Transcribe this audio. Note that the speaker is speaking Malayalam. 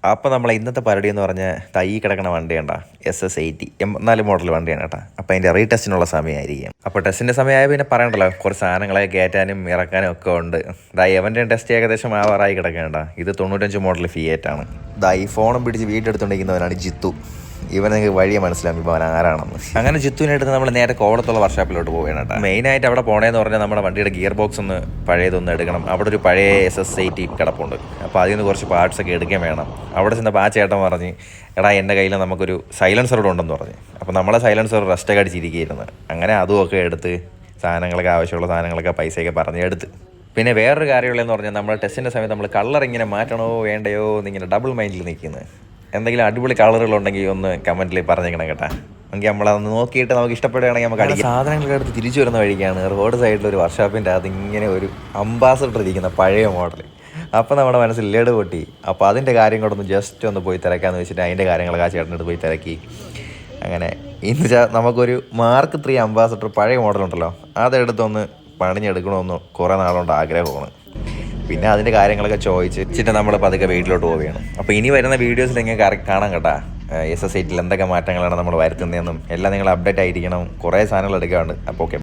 അപ്പോൾ നമ്മളെ ഇന്നത്തെ പരിപാടി എന്ന് പറഞ്ഞാൽ തൈ കിടക്കണ വണ്ടി കണ്ട SS80 84 മോഡൽ വണ്ടിയാണ് കേട്ടോ. അപ്പോൾ അതിൻ്റെ റീടെസ്റ്റിനുള്ള സമയമായിരിക്കും. അപ്പോൾ ടെസ്റ്റിൻ്റെ സമയമായ പിന്നെ പറയണ്ടല്ലോ, കുറച്ച് സാധനങ്ങളെ കയറ്റാനും ഇറക്കാനും ഒക്കെ ഉണ്ട്. എവൻ്റെ ടെസ്റ്റ് ഏകദേശം ആവാറായി കിടക്കേണ്ട. ഇത് 95 മോഡൽ ഫിയേറ്റാണ്. ഈ ഫോണും പിടിച്ച് വീട്ടിലെടുത്തുകൊണ്ടിരിക്കുന്നവനാണ് ജിത്തു. ഇവൻ നിങ്ങൾക്ക് വഴിയെ മനസ്സിലാവും ഇവൻ ആരാണെന്ന്. അങ്ങനെ ജിത്തുവിനെടുത്ത് നമ്മൾ നേരെ കോവളത്തുള്ള വർക്ക്ഷോപ്പിലോട്ട് പോവുകയാണ് കേട്ടോ. മെയിനായിട്ട് അവിടെ പോകണമെന്ന് പറഞ്ഞാൽ നമ്മുടെ വണ്ടിയുടെ ഗിയർ ബോക്സ് ഒന്ന് പഴയതൊന്ന് എടുക്കണം. അവിടെ ഒരു പഴയ SS80 കിടപ്പുണ്ട്. അപ്പോൾ അതിൽ നിന്ന് കുറച്ച് പാർട്സ് ഒക്കെ എടുക്കാൻ വേണം. അവിടെ ചെന്നപ്പോൾ ആ ചേട്ടൻ പറഞ്ഞ്, എടാ എൻ്റെ കയ്യിൽ നമുക്കൊരു സൈലൻസർ ഇവിടെ ഉണ്ടെന്ന് പറഞ്ഞ്. അപ്പോൾ നമ്മളെ സൈലൻസർ റെസ്റ്റൊക്കെ അടിച്ചിരിക്കുകയായിരുന്നു. അങ്ങനെ അതുമൊക്കെ എടുത്ത് സാധനങ്ങളൊക്കെ ആവശ്യമുള്ള സാധനങ്ങളൊക്കെ പൈസയൊക്കെ പറഞ്ഞ് എടുത്ത്. പിന്നെ വേറൊരു കാര്യമുള്ളതെന്ന് പറഞ്ഞാൽ നമ്മുടെ ടെസ്റ്റിൻ്റെ സമയത്ത് നമ്മൾ കളർ ഇങ്ങനെ മാറ്റണോ വേണ്ടയോ എന്നിങ്ങനെ ഡബിൾ മൈൻഡിൽ നിൽക്കുന്നത്. എന്തെങ്കിലും അടിപൊളി കളറുകളുണ്ടെങ്കിൽ ഒന്ന് കമൻറ്റിൽ പറഞ്ഞേക്കണം കേട്ടോ. എങ്കിൽ നമ്മളതൊന്ന് നോക്കിയിട്ട് നമുക്ക് ഇഷ്ടപ്പെടുകയാണെങ്കിൽ നമുക്ക് അടിക്കാം. സാധനങ്ങളൊക്കെ എടുത്ത് തിരിച്ചു വരുന്ന വഴിക്കാണ് റോഡ് സൈഡിലൊരു വർക്ക്ഷോപ്പിൻ്റെ അത് ഇങ്ങനെ ഒരു അംബാസഡർ ഇരിക്കുന്ന പഴയ മോഡൽ. അപ്പോൾ നമ്മുടെ മനസ്സിൽ ലഡ് പൊട്ടി. അപ്പോൾ അതിൻ്റെ കാര്യം കൂടെ ഒന്ന് ജസ്റ്റ് ഒന്ന് പോയി തിരക്കാമെന്ന് വെച്ചിട്ട് അതിൻ്റെ കാര്യങ്ങളൊക്കെ ആ ചേട്ടനെടുത്ത് പോയി തിരക്കി. അങ്ങനെ ഇന്ന് നമുക്കൊരു Mark 3 അംബാസഡർ പഴയ മോഡലുണ്ടല്ലോ, അതെടുത്തൊന്ന് പണിഞ്ഞെടുക്കണമെന്ന് കുറേ നാളുകൊണ്ട് ആഗ്രഹമാണ്. പിന്നെ അതിൻ്റെ കാര്യങ്ങളൊക്കെ ചോദിച്ചിട്ട് നമ്മൾ പതുക്കെ വീട്ടിലോട്ട് പോവുകയാണ്. അപ്പോൾ ഇനി വരുന്ന വീഡിയോസിൽ നിങ്ങൾക്ക് കാണാം കേട്ടോ, SS80 എന്തൊക്കെ മാറ്റങ്ങളാണ് നമ്മൾ വരുത്തുന്നതെന്നും എല്ലാം നിങ്ങൾ അപ്ഡേറ്റ് ആയിരിക്കണം. കുറേ സാധനങ്ങൾ എടുക്കാറുണ്ട്. അപ്പോൾ ഓക്കെ.